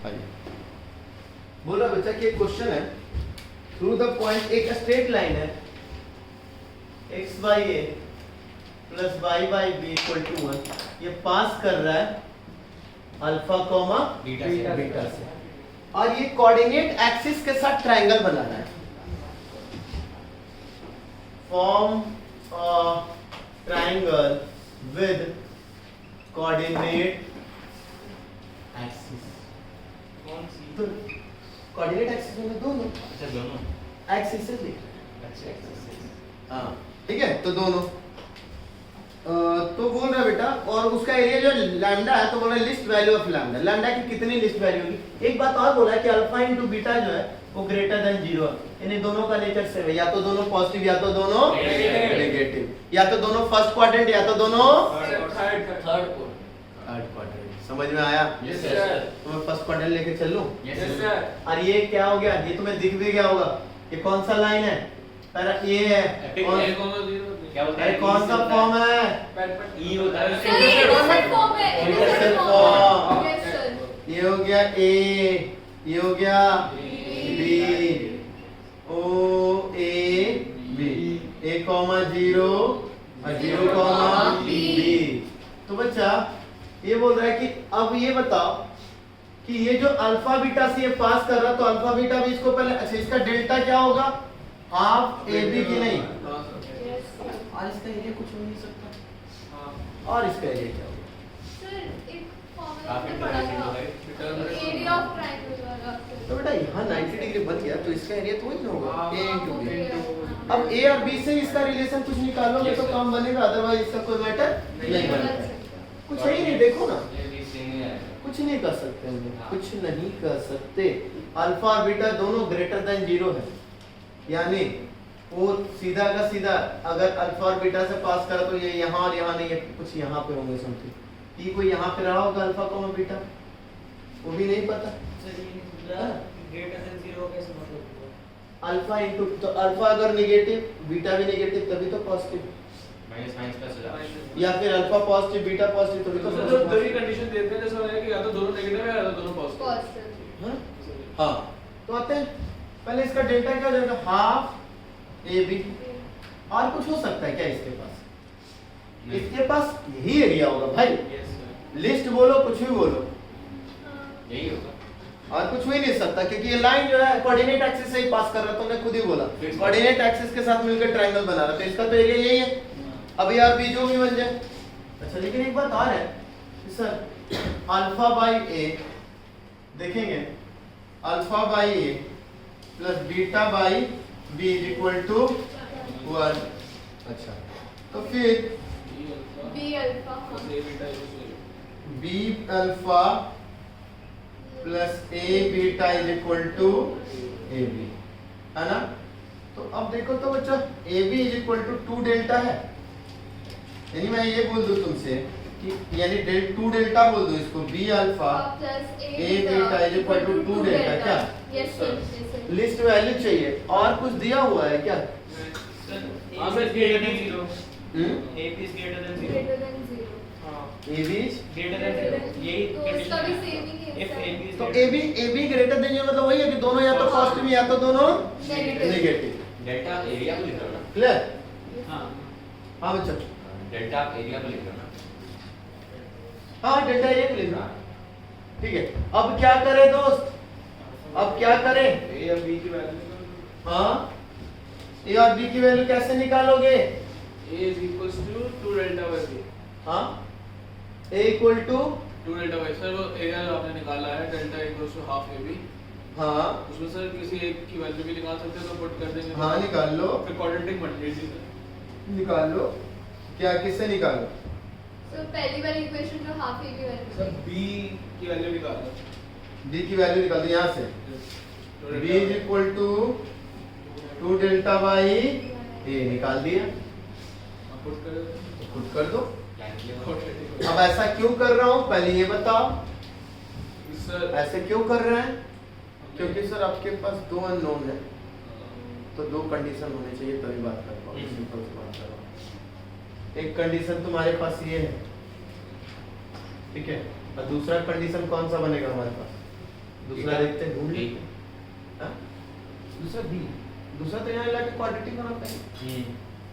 आइए बोला बच्चा कि एक क्वेश्चन है थ्रू द पॉइंट, एक स्ट्रेट लाइन है x by A plus y by B equal to 1, ये पास कर रहा है अल्फा कॉमा बीटा से और ये कोऑर्डिनेट एक्सिस के साथ ट्रायंगल बनाना है। Form triangle with coordinate axis. कौन सी? तो कोऑर्डिनेट एक्सिस में दोनों अच्छा दोनों एक्सिस लिख अच्छा एक्सिस। हाँ ठीक है, तो दोनों तो बोल रहा बेटा, और उसका एरिया जो लैम्डा है तो बोल रहा है least value of lambda, lambda की कितनी लिस्ट वैल्यू होगी। एक बात और बोला है कि अल्फा इनटू बीटा जो है वो ग्रेटर देन 0 है, यानी दोनों का नेचर सेम है, या तो दोनों पॉजिटिव या तो दोनों नेगेटिव, या तो दोनों फर्स्ट क्वाड्रेंट या तो दोनों थर्ड क्वाड्रेंट। समझ में आया? Yes sir. तो मैं फर्स्ट क्वाड्रेंट लेके चलूं? Yes sir. और ये क्या हो गया, ये तुम्हें दिख भी गया होगा, ये कौन सा लाइन है? पहला ये है, क्या होता अरे है? कौन सा फॉर्म है? ई होता है सर ये इंटरसेक्ट फॉर्म है, intersect intersect form. Form. Yes sir. ये हो गया ए, ये हो गया B, O A B, A comma 0 और 0 कॉमा बी। तो बच्चा ये बोल रहा है कि अब ये बताओ कि ये जो अल्फा बीटा से ये पास कर रहा, तो अल्फा बीटा भी इसको पहले, अच्छा इसका डेल्टा क्या होगा? हाफ ए बी की नहीं, यस सर। और इसका एरिया कुछ हो नहीं सकता, और इसका एरिया क्या होगा? सर एक फॉर्मूला काफी हमने पढ़ा था, इंटरसेक्ट एरिया ऑफ ट्रायंगल वाला। तो बेटा यहाँ 90 डिग्री बन गया तो इसका एरिया तो वही ना होगा, हाँ, a into हो b। गया। अब a और b से इसका रिलेशन कुछ निकालोगे तो काम बनेगा, अदरवाइज इसका कोई मैटर नहीं बनेगा। कुछ है ही नहीं, देखो ना, कुछ नहीं कर सकते हम लोग, कुछ नहीं कर सकते। अल्फा और बीटा दोनों ग्रेटर देन 0 है, यानी वो सीधा का सीधा अगर अल्फा और बीटा से पास करा तो ये यहाँ और यहाँ नहीं है, कुछ यहाँ पे होंगे समथिंग। टी कोई यहाँ पे रहा होगा अल्फा कॉमा बीटा, वो भी नहीं पता। ग्रेटर देन 0 कैसे मतलब? अल्फा इनटू, तो अल्फा अगर नेगेटिव बीटा भी नेगेटिव तभी तो पॉजिटिव, माइनस माइनस प्लस हो जाता है। या फिर अल्फा पॉजिटिव बीटा पॉजिटिव तभी तो तो दो ही कंडीशन देते हैं, जैसा है कि या तो दोनों नेगेटिव है या तो दोनों पॉजिटिव। पॉजिटिव। हाँ? हाँ तो आते हैं, पहले इसका डेल्टा क्या हो जाएगा? Half A B. और कुछ हो सकता है क्या इसके पास? इसके पास यही एरिया होगा भाई, यस सर। लिस्ट बोलो कुछ भी बोलो, यही होगा। और कुछ हो ही नहीं सकता क्योंकि ये लाइन जो है कोऑर्डिनेट एक्सिस से ही पास कर रहा है, तुमने खुद ही बोला कोऑर्डिनेट एक्सिस के साथ मिलकर ट्रायंगल बना रहा है, तो इसका तो एरिया यही है। अब यार बी जो भी बन जाए। अच्छा लेकिन एक बात और है कि सर अल्फा बाई ए देखेंगे, alpha by A plus beta by B is equal to 1। अच्छा तो फिर B alpha A beta B alpha plus A beta is equal to A B, है ना? तो अब देखो तो बच्चा A B is equal to 2 delta है, यानी मैं ये बोल दूं तुमसे कि यानी 2 डेल्टा बोल दूं इसको, B alpha plus A beta is equal to 2 delta. क्या यस सर। लिस्ट वैल्यू चाहिए और कुछ दिया हुआ है क्या? हां sir greater than 0। A is greater than 0। Greater than 0। हां A B is greater than 0 यही तो इसका भी सेम ही है इफ ए बी तो ए बी ग्रेटर देन मतलब वही है कि दोनों या तो पॉजिटिव या तो दोनों नेगेटिव। नेगेटिव। डेल्टा एरिया को लिख रहा ना। क्लियर? हां हाँ बच्चा, डेल्टा एरिया को लिख रहा ना। हाँ डेल्टा ये लिख रहा, ठीक है। अब क्या करें दोस्त, अब क्या करें? ए और बी की वैल्यू हाँ ए और बी की वैल्यू कैसे निकालोगे? a is equals to 2 delta by b। हाँ A equal to 2 delta by sir वो एरिया जो आपने निकाला है delta equals to half ab, हाँ उसमें सर किसी एक की वैल्यू भी निकाल सकते हैं तो पुट कर देंगे। हाँ निकाल लो, फिर क्वाड्रेटिक बन जाएगी सर। निकाल लो। क्या किससे निकालो? सो पहली वाली इक्वेशन जो हाफ ए बी सर वाली b की वैल्यू निकालो। डी की वैल्यू निकाल दो यहाँ से, B is equal to 2 delta by A निकाल दिया, पुट कर खुद कर दो। क्वाड्रेटिक। अब ऐसा क्यों कर रहा हूँ पहले ये बताओ, सर ऐसे क्यों कर रहे हैं? क्योंकि सर आपके पास 2 अननोन है, तो 2 कंडीशन होने चाहिए तभी बात कर पाओ। सिंपल सी बात कर रहा हूँ। एक कंडीशन तुम्हारे पास ये है, ठीक है, और दूसरा कंडीशन कौन सा बनेगा हमारे पास? दूसरा देखते हैं, ढूंढ लेते हैं। हाँ? दूसरा बी, दूसरा तो यहाँ लाके क्वाड्रेटिक बनाते हैं,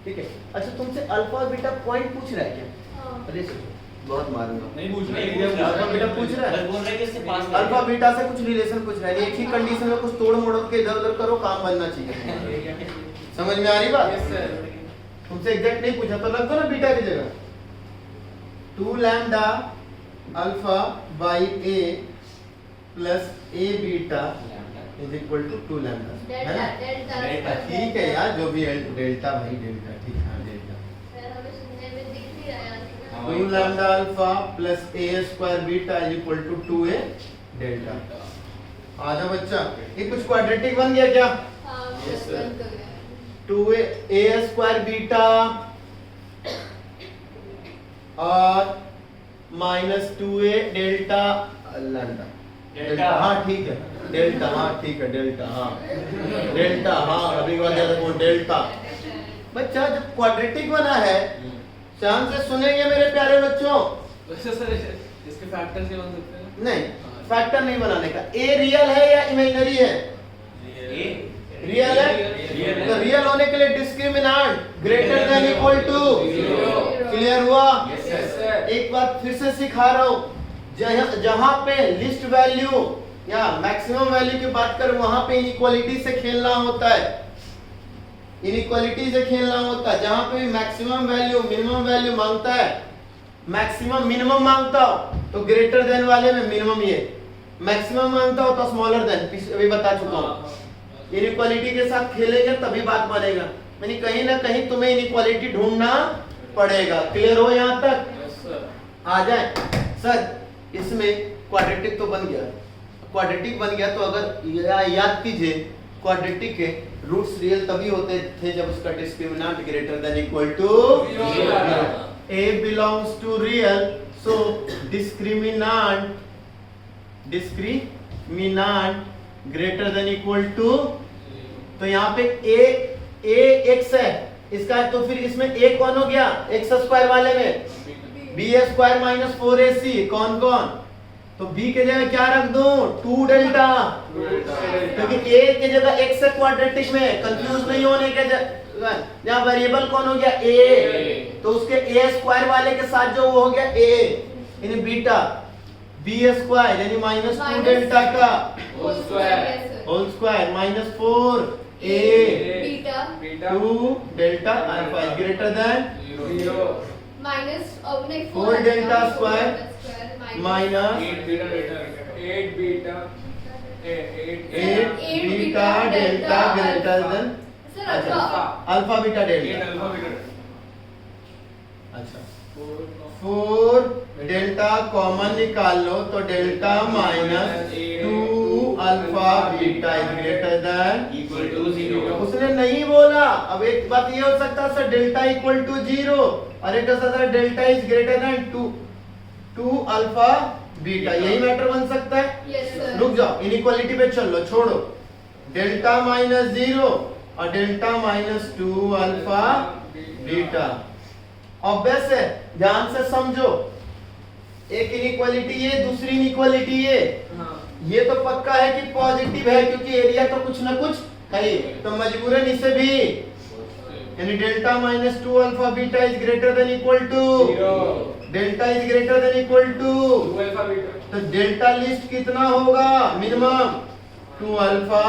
ठीक है। अच्छा तुमसे अल्फा और बीटा पॉइंट पूछ रहा है क्या? हाँ। अरे सोचो, बहुत मारूंगा। नहीं पूछ नहीं रहे पूछ रहा। अल्फा बीटा पूछ रहा है, बस बोल रहे हैं कि इससे पास अल्फा बीटा से कुछ रिलेशन पूछ रहा है, एक ही कंडीशन में कुछ तोड़ मोड़ के इधर उधर करो, काम बनना चाहिए। समझ में आ रही बात? Yes sir. तुमसे एग्जैक्ट नहीं पूछा तो रख दो ना बीटा की जगह, 2 lambda alpha by A plus A beta is equal to 2 lambda, है ना? डेल्टा ठीक है यार, जो भी है डेल्टा भाई डेल्टा, ठीक है डेल्टा। सर हमें सुनने में दिख नहीं रहा है ना। 2 lambda alpha plus A square beta is equal to 2a delta. आ जाओ बच्चा, ये कुछ क्वाड्रेटिक बन गया क्या? हाँ Yes, sir. बंद हो गया। 2a स्क्वायर बीटा और minus 2a delta lambda. Delta हाँ ठीक है, डेल्टा हाँ ठीक है, डेल्टा हाँ, डेल्टा हाँ, अभी वो डेल्टा। बच्चा जब क्वाड्रेटिक बना है, ध्यान से सुनेंगे मेरे प्यारे बच्चों। वैसे सर इसके फैक्टर से बन सकते हैं? नहीं, फैक्टर नहीं बनाने का। ए रियल है या इमेजिनरी है? रियल है। तो रियल होने के लिए discriminant greater than equal to clear हुआ? Yes sir. एक बार फिर से सिखा रहा हूँ, जहाँ पे लिस्ट वैल्यू या मैक्सिमम वैल्यू की बात कर, वहां पे इनइक्वालिटी से खेलना होता है, इनइक्वालिटी से खेलना होता है। जहां पे भी मैक्सिमम वैल्यू मिनिमम वैल्यू मांगता है, मैक्सिमम मिनिमम मांगता हो तो ग्रेटर देन वाले में मिनिमम ये, मैक्सिमम मांगता हो तो स्मॉलर देन, अभी बता चुका हूँ। इनइक्वालिटी के साथ खेलेंगे तभी बात बनेगा, यानी कहीं ना कहीं तुम्हें इनइक्वालिटी ढूंढना पड़ेगा। क्लियर हो यहाँ तक? Yes sir. आ जाए सर, इसमें क्वाड्रेटिक तो बन गया, क्वाड्रेटिक बन गया तो अगर याद कीजिए, क्वाड्रेटिक के रूट्स रियल तभी होते थे जब उसका discriminant greater than equal to a belongs to real, so discriminant greater than equal to, तो यहाँ पे a x है इसका, तो फिर इसमें a कौन हो गया x स्क्वायर वाले में? b स्क्वायर माइनस 4ac, कौन कौन? तो b के जगह क्या रख दूं? 2 डेल्टा, क्योंकि a के जगह x है क्वाड्रेटिक में, कंफ्यूज नहीं होने के यहाँ वेरिएबल कौन हो गया? a, तो उसके a स्क्वायर वाले के साथ जो वो हो गया a, यानी बीटा b स्क्वायर यानी माइनस 2 डेल्टा का whole square whole square minus 4a beta 2 delta alpha is greater than minus अब नहीं 4 delta square minus 8 beta 8 beta delta greater than sir alpha alpha beta 8 delta. Alpha beta. अच्छा 4 delta common निकाल लो तो delta minus 2 alpha beta is greater than equal to 0। उसने नहीं बोला। अब एक बात ये हो सकता है सर डेल्टा इक्वल टू 0 और एक sir delta is greater then 2 alpha beta, यही मैटर बन सकता है। Yes sir. रुक जाओ, इनइक्वालिटी पे चलो, छोड़ो, डेल्टा माइनस 0 और delta minus 2 alpha beta. Obvious है, ध्यान से समझो, एक इनइक्वालिटी ये, दूसरी इनइक्वालिटी ये। ये तो पक्का है कि पॉजिटिव है क्योंकि एरिया तो कुछ ना कुछ है ही, तो मजबूरन इसे भी, यानी delta minus 2 alpha beta is greater than equal to delta is greater than equal to 2 alpha beta. तो डेल्टा लिस्ट कितना होगा? Minimum 2 alpha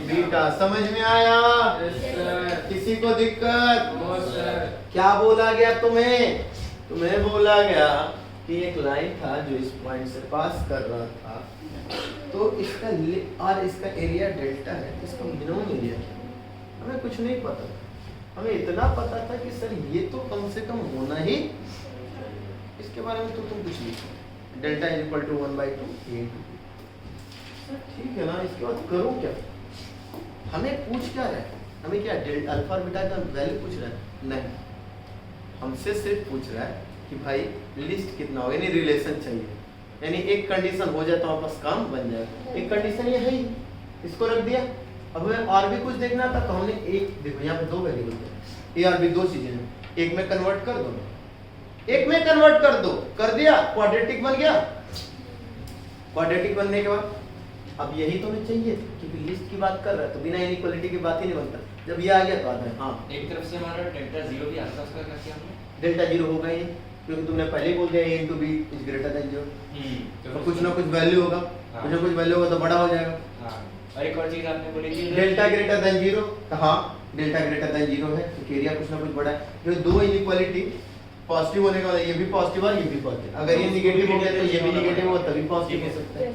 beta. समझ में आया? किसी को दिक्कत? क्या बोला गया तुम्हें? तुम्हें बोला गया कि एक लाइन था जो इस पॉइंट से पास कर रहा था, तो इसका और इसका एरिया डेल्टा है, इसका मिनिमम एरिया क्या है? हमें कुछ नहीं पता था, हमें इतना पता था कि सर ये तो कम से कम होना ही, इसके बारे में तो तुम कुछ नहीं, delta is equal to 1/2 a। ठीक है ना, इसके बाद करो क्या? हमें पूछ क्या रहा है? हमें क्या डेल्टा अल्फा और बीटा का वैल्यू पूछ रहा है? नहीं, हमसे सिर्फ पूछ रहा है कि भाई लिस्ट कितना हो, यानी रिलेशन चाहिए, यानी एक कंडीशन हो जाए तो हमारे पास काम बन जाएगा। एक कंडीशन ये है ही, इसको रख दिया। अब हमें और भी कुछ देखना था तो हमने एक, देखो यहाँ पे 2 वेरिएबल थे, ए और बी 2 चीजें हैं, एक में कन्वर्ट कर दो, एक में कन्वर्ट कर दो, कर दिया, क्वाड्रेटिक बन गया। क्वाड्रेटिक बनने के बाद अब यही तो हमें चाहिए था, क्योंकि लिस्ट की बात कर रहा है तो बिना इनइक्वालिटी की बात ही नहीं बनता। जब ये आ गया तो आता है हाँ एक तरफ से हमारा डेल्टा 0 भी आता है, उसका क्या किया हमने? डेल्टा जीरो होगा ही नहीं, क्योंकि तुमने पहले ही बोल दिया A into B is greater than zero. तो कुछ ना कुछ वैल्यू होगा, कुछ ना कुछ वैल्यू होगा तो बड़ा हो जाएगा। हाँ, और एक और चीज आपने बोली थी डेल्टा ग्रेटर देन जीरो, हाँ डेल्टा ग्रेटर देन जीरो है तो एरिया कुछ ना कुछ बड़ा है। जो दो इनइक्वालिटी पॉजिटिव होने का मतलब ये भी पॉजिटिव और ये भी पॉजिटिव, अगर ये निगेटिव हो गया तो ये भी निगेटिव होगा तभी पॉजिटिव हो सकता है।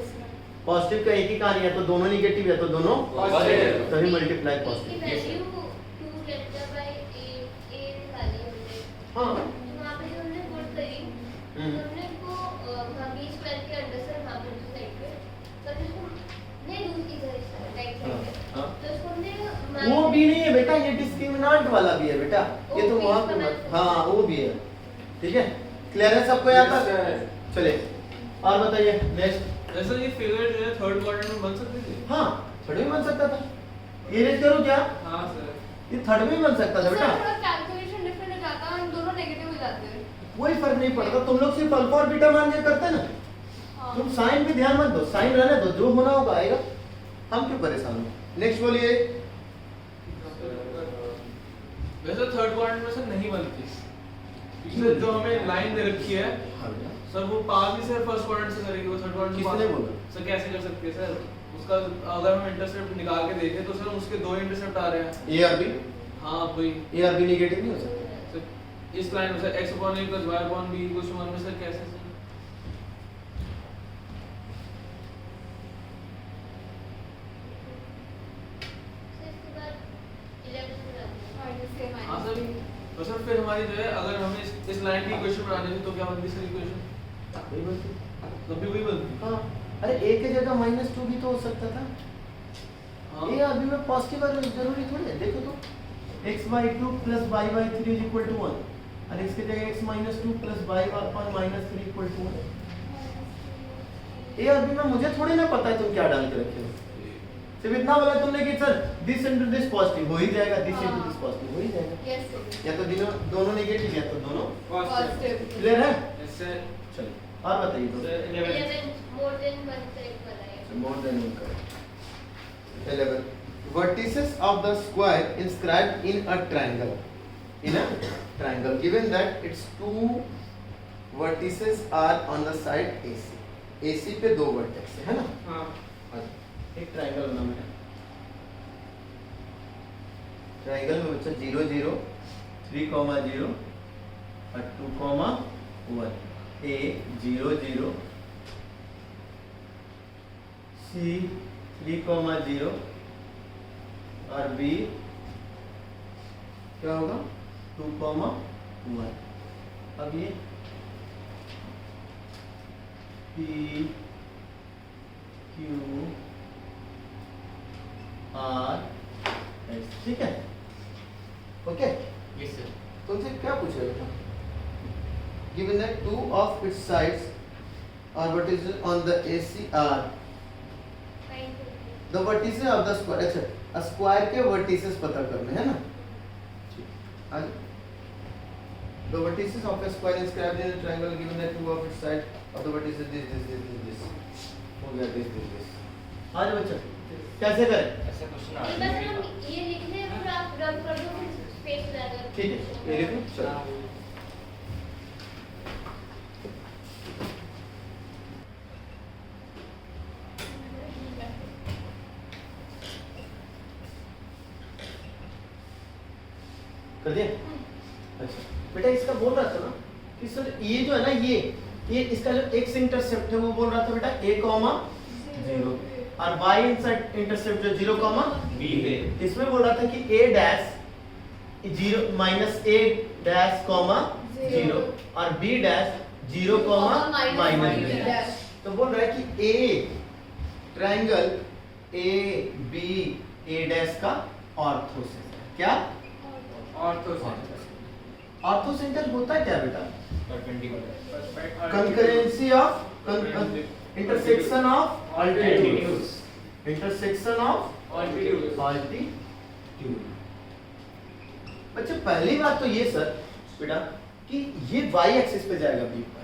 पॉजिटिव का एक ही कहानी है, तो दोनों निगेटिव है तो दोनों Positive। तभी मल्टीप्लाई इसकी positive. Value 2 left by a निकाली हमने। हाँ तो वहाँ पे जो हमने पुट करी तो हमने को वहाँ b स्क्वायर के अंडर से वहाँ पर जो साइड पे पर इसको नहीं दूसरी साइड राइट साइड पे हाँ। तो इसको हमने वो भी नहीं है बेटा, ये डिस्क्रिमिनेंट वाला भी है बेटा, ये तो वो भी वहाँ पे इसका हाँ वो भी है। ठीक है, क्लियर है सबको यहाँ तक? चलिए और बताइए नेक्स्ट। ऐसा ये फिगर जो है थर्ड क्वाड्रेंट में बन सकती थी? हाँ थर्ड में बन सकता था, इरेज करो क्या, हाँ सर। ये थर्ड में बन सकता था बेटा। थोड़ा कैलकुलेशन डिफरेंट हो जाता है, हम दोनों नेगेटिव हो जाते हैं। कोई फर्क नहीं पड़ता, तुम लोग सिर्फ अल्फा और बीटा मान के करते ना, हाँ। तुम साइन पे ध्यान मत दो, साइन रहने दो, जो होना होगा आएगा, हम क्यों परेशान हो। नेक्स्ट बोलिए। वैसे थर्ड क्वाड्रेंट में से नहीं बनती, इसलिए जो हमें लाइन दे रखी है सर वो पास ही से फर्स्ट क्वाड्रेंट से करेगी, वो थर्ड क्वाड्रेंट किसने बोला? सर कैसे कर सकते हैं सर? उसका अगर हम इंटरसेप्ट निकाल के देखें तो सर उसके दो इंटरसेप्ट आ रहे हैं। ए आर बी, हाँ वही ए आर बी नेगेटिव नहीं हो सकता। सर इस लाइन में sir x upon a plus y upon b equals to 1 में सर कैसे सर? इसके बाद 11 से जाते हैं। हाँ सर, तो सर फिर हमारी जो है अगर हमें इस लाइन की इक्वेशन बनानी थी तो क्या बनती सर इक्वेशन? वही बनती। तब भी वही बनती। हाँ अरे ए के जगह -2 भी तो हो सकता था। हाँ ए आर बी में पॉजिटिव और जरूरी थोड़ी है, देखो तो x/2 + y/3 = 1 और इसके जगह x-2 + y/3 = 1। A R B में मुझे थोड़ी ना पता है तुम क्या डाल के रखे हो, सिर्फ इतना बोला तुमने कि sir this into this positive हो ही जाएगा, दिस इनटू दिस पॉजिटिव हो ही जाएगा, यस सर। या तो दोनों नेगेटिव या तो दोनों पॉजिटिव। क्लियर है। इससे चलिए और बताइए तो सर 11 11 मोर देन 1 करेक्ट वाला है। more than 1 correct. 11 vertices of the square inscribed in a triangle given that its two vertices are on the side AC पे दो vertex है ना। हाँ एक ट्रायंगल बना है, ट्रायंगल में बच्चा 0 0 3 0 और 2 1 A 0 0 C 3 0 और B क्या होगा 2 1। अब ये P Q R S, ठीक है ओके। Yes sir. तुमसे क्या पूछ रहे हो? Given that two of its sides are vertices on the AC are the vertices of the square। अच्छा स्क्वायर के vertices पता करने हैं ना। The vertices of a square inscribed in a triangle given that two of its sides of the vertices this हो गया this। आज बच्चा कैसे करें? ऐसा क्वेश्चन आ ये रहा बस है हम ये लिख दें और आप रब कर दो फिर स्पेस लगा। ठीक है ये लिखो चलो। कर दिया? अच्छा बेटा इसका बोल रहा था ना कि सर ये जो है ना ये इसका जो x इंटरसेप्ट है वो बोल रहा था बेटा a, 0 और y इंटरसेप्ट जो 0, b है। इसमें बोल रहा था कि a डैश 0 -a डैश 0 और b dash 0 minus b dash. तो बोल रहा है कि a triangle a b a dash का ऑर्थोसेंटर क्या ऑर्थोसेंटर होता क्या बेटा? Perpendicular concurrency of intersection of altitudes, intersection of altitude. बच्चे पहली बात तो ये सर बेटा कि ये y एक्सिस पे जाएगा b पर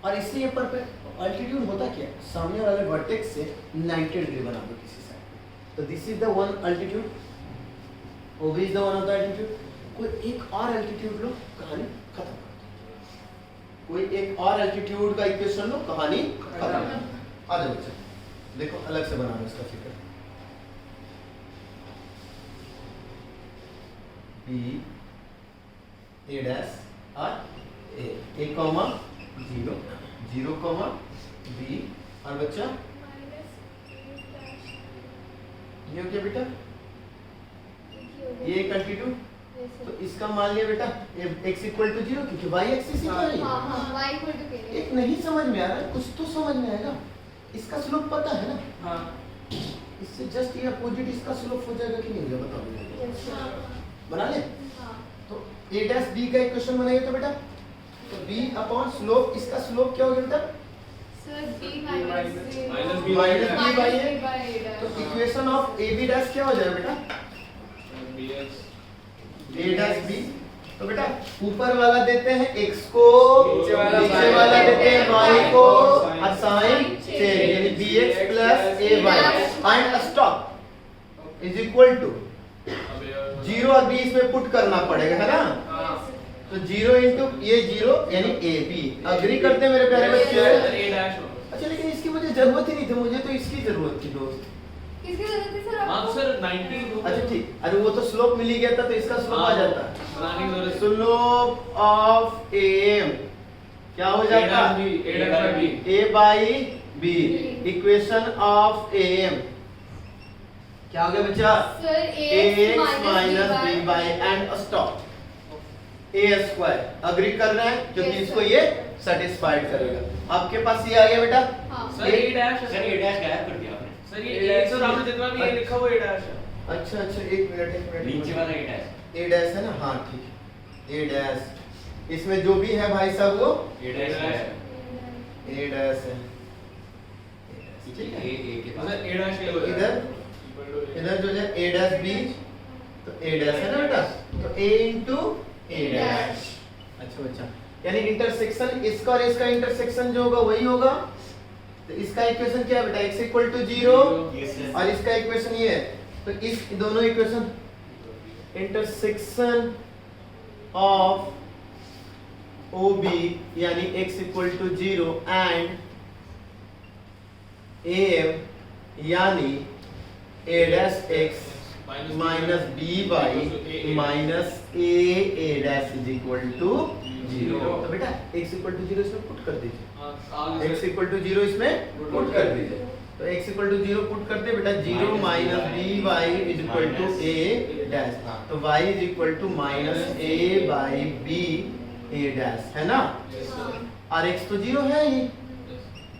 और इससे ये परपेंडिकुलर अल्टीट्यूड होता क्या है, सामने वाले वर्टेक्स से 90 डिग्री बना दो किसी साइड पे, तो this is the one altitude, OB is the one of the altitude. कोई एक और अल्टीट्यूड लो, कहानी खत्म कर दो। कोई एक और अल्टीट्यूड का इक्वेशन लो, कहानी खत्म। आ जाओ बच्चा, देखो अलग से बनाना इसका फिगर। B A डैश और A कॉमा 0 0 कॉमा B और बच्चा ये हो गया बेटा, ये एक अल्टीट्यूड। तो इसका मान लिया बेटा x इक्वल टू 0 क्योंकि y एक्सिस ही है। एक नहीं समझ में आ रहा है, कुछ तो समझ में आएगा। इसका स्लोप पता है ना, हाँ इससे जस्ट ये अपोजिट इसका स्लोप हो जाएगा कि नहीं होगा, बताओ मुझे। बना ले। तो a डैश b का इक्वेशन बनाइए तो बेटा, तो b अपॉन स्लोप, इसका स्लोप क्या हो गया बेटा, minus b minus b by a a। तो equation of a b dash क्या हो जाएगा बेटा, bx a डैश b। तो बेटा ऊपर वाला देते हैं x को, नीचे वाला नीचे y वाला देते हैं y को sin और sin चेंज यानी bx plus ay and stop is equal to 0 और b इसमें पुट करना पड़ेगा, है ना। तो 0 इंटू ये 0 यानी a b। अग्री करते हैं मेरे प्यारे बच्चे। a डैश होगा। अच्छा लेकिन इसकी मुझे जरूरत ही नहीं थी, मुझे तो इसकी जरूरत थी दोस्त। किसकी जरूरत है सर हाँ आपको? सर 90 दो। अच्छा ठीक, अरे वो तो स्लोप मिल ही गया था तो इसका स्लोप आ जाता। बनाने की जरूरत स्लोप ऑफ am क्या हो जाता, a by b equation of am क्या हो गया बच्चा, sir ax minus b by and stop a square. Agree कर रहे हैं क्योंकि Yes, इसको sir. ये सेटिस्फाइड करेगा। आपके पास ये आ गया बेटा, हाँ सर a डैश है। सर ये डैश गायब कर दिया आपने। सर ये a सर आपने जितना भी a लिखा वो a डैश है। अच्छा अच्छा एक मिनट नीचे वाला ये डैश। ए डैश है ना, हाँ ठीक है, ए डैश इसमें जो भी है भाई साहब वो ये डैश है। ए डैश है। ठीक है ए के पास। सर a डैश ये हो इधर इधर जो है ए डैश बी, तो ए डैश है ना बेटा, तो ए इंटू ए डैश। अच्छा बच्चा, यानी इंटरसेक्शन इसका और इसका इंटरसेक्शन जो होगा वही होगा। तो इसका इक्वेशन क्या है बेटा, x equal to 0 yes sir. और इसका इक्वेशन ये है। तो इस दोनों इक्वेशन इंटरसेक्शन ऑफ OB यानी x equal to 0 and AM यानी a dash x minus b by minus a dash is equal to 0। तो बेटा x इक्वल टू 0 इसमें पुट कर दीजिए, x इक्वल टू 0 इसमें पुट कर दीजिए। तो x इक्वल टू 0 पुट कर दे बेटा, 0 minus b by is equal to a dash. तो y is equal to minus a by b a dash, है ना। और x तो 0 है ही,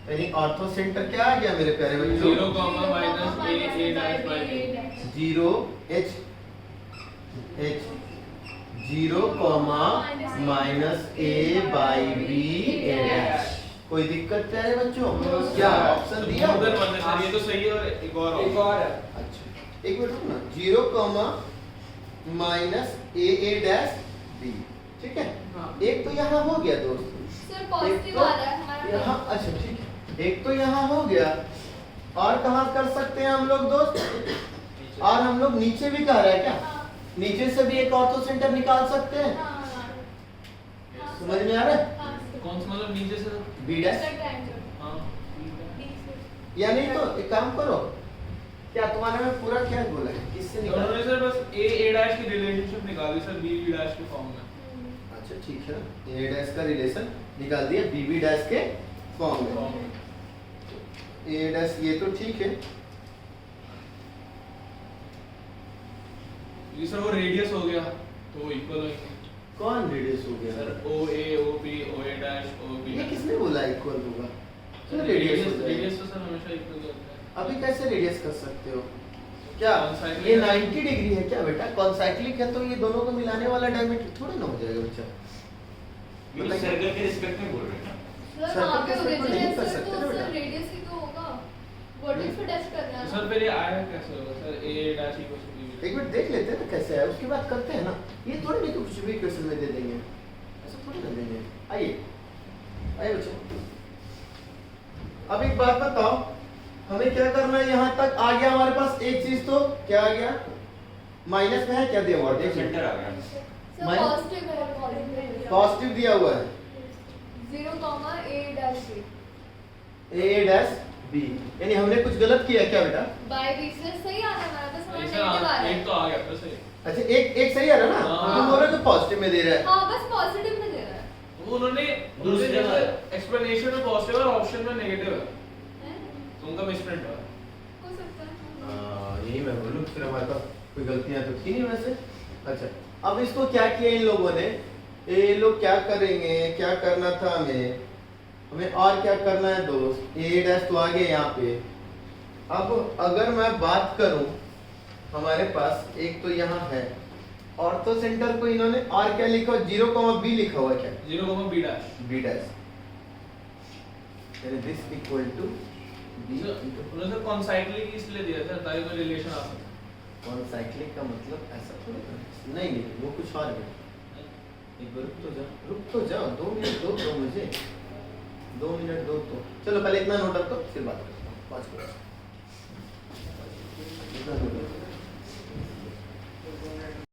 यानी ऑर्थो सेंटर क्या आ गया मेरे प्यारे बच्चों, 0 minus a dash by b। 0 h 0 comma minus a by b a dash. कोई दिक्कत प्यारे बच्चों, क्या ऑप्शन दिया उधर मत सर, ये तो सही है और एक और अच्छा एक मिनट रुकना, 0 comma minus a dash b, ठीक है। हाँ। एक तो यहाँ हो गया दोस्त, सर पॉजिटिव आ रहा है हमारा। यहाँ अच्छा ठीक है, एक तो यहाँ हो गया। और कहाँ कर सकते हैं हम लोग दोस्त, और हम लोग नीचे भी कह रहे हैं क्या, हाँ, नीचे से भी एक ऑर्थो सेंटर निकाल सकते हैं। हाँ, हाँ, हाँ, समझ में आ रहा है, हाँ, सर। कौन सा मतलब नीचे से b डैश। सर triangle, हाँ B से। या नहीं तो एक काम करो, क्या तुम्हारे में पूरा क्या बोला है, किससे निकाल, उन्होंने सर बस a डैश की रिलेशनशिप निकाली सर b डैश के फॉर्म में। अच्छा ठीक है, a डैश का रिलेशन निकाल दिया b डैश के फॉर्म में। a डैश ये तो ठीक है, ये सर वो रेडियस हो गया तो वो इक्वल होंगे कौन रेडियस हो गया sir OA OB OA dash OB। ये किसने बोला इक्वल होगा, सर रेडियस रेडियस तो सर हमेशा इक्वल होता है। अभी कैसे रेडियस कर सकते हो, क्या Concyclic ये है। 90 डिग्री है क्या बेटा, कॉन्साइक्लिक है तो ये दोनों को मिलाने वाला डायमीटर थोड़ा ना हो जाएगा बच्चा। ये तो सर्कल के रिस्पेक्ट में बोल रहे हैं ना। सर सर्कल वहाँ पे के सर्कल नहीं ओरिजिन है कर सर, सकते तो ना सर बेटा। रेडियस ही तो होगा, वर्टेक्स पे टच करना है तो ना। सर फिर ये आया कैसे होगा sir A dash equal to B। एक मिनट देख लेते हैं ना कैसे है, उसके बाद करते हैं ना। ये थोड़ी नहीं कि कुछ भी क्वेश्चन में दे देंगे, ऐसा थोड़ी ना देंगे। आइए आइए बच्चों, अब एक बात बताओ, हमें क्या करना है? यहाँ तक आ गया हमारे पास एक चीज, तो क्या आ गया? माइनस में है क्या दिया हुआ? देखिए सेंटर आ गया सर माइनस- पॉजिटिव है, पॉजिटिव है। पॉजिटिव दिया हुआ है 0, a dash b a dash b, यानी हमने कुछ गलत किया क्या बेटा? बाय b से सही आ रहा है हमारा, बस हमारा ऐसा नेगेटिव आ रहा एक है। तो आ गया तो सही। अच्छा एक सही आ रहा है ना? हाँ। तुम बोल रहे हो तो पॉजिटिव में दे रहा है। हाँ बस पॉजिटिव में दे रहा है। वो उन्होंने दूसरे वाला। एक्सप्लेनेशन में पॉजिटिव है और ऑप्शन में नेगेटिव है, हैं? तो उनका मिसप्रिंट है। हो सकता है। हाँ, यही मैं बोलूँ, फिर हमारे पास कोई गलतियां तो थी नहीं वैसे। अच्छा, अब इसको क्या किया इन लोगों ने? ये लोग क्या करेंगे, क्या करना था हमें और क्या करना है दोस्त? ए डैश तो आ गया यहाँ पे। अब अगर मैं बात करूं, हमारे पास एक तो यहाँ है ऑर्थो सेंटर को इन्होंने और क्या लिखा हुआ? 0,b लिखा हुआ है क्या? 0, b डैश। b डैश, यानी दिस इक्वल टू b उन्होंने सर कॉन्साइक्लिक इसलिए दिया था ताकि कोई रिलेशन आ सके। कौन साइक्लिक का मतलब ऐसा थोड़ी ना। नहीं वो कुछ और है। एक बार रुक तो जाओ 2 मिनट दो मुझे, 2 मिनट दो तो। चलो पहले इतना नोट रखो, फिर बात करते हैं 5 मिनट।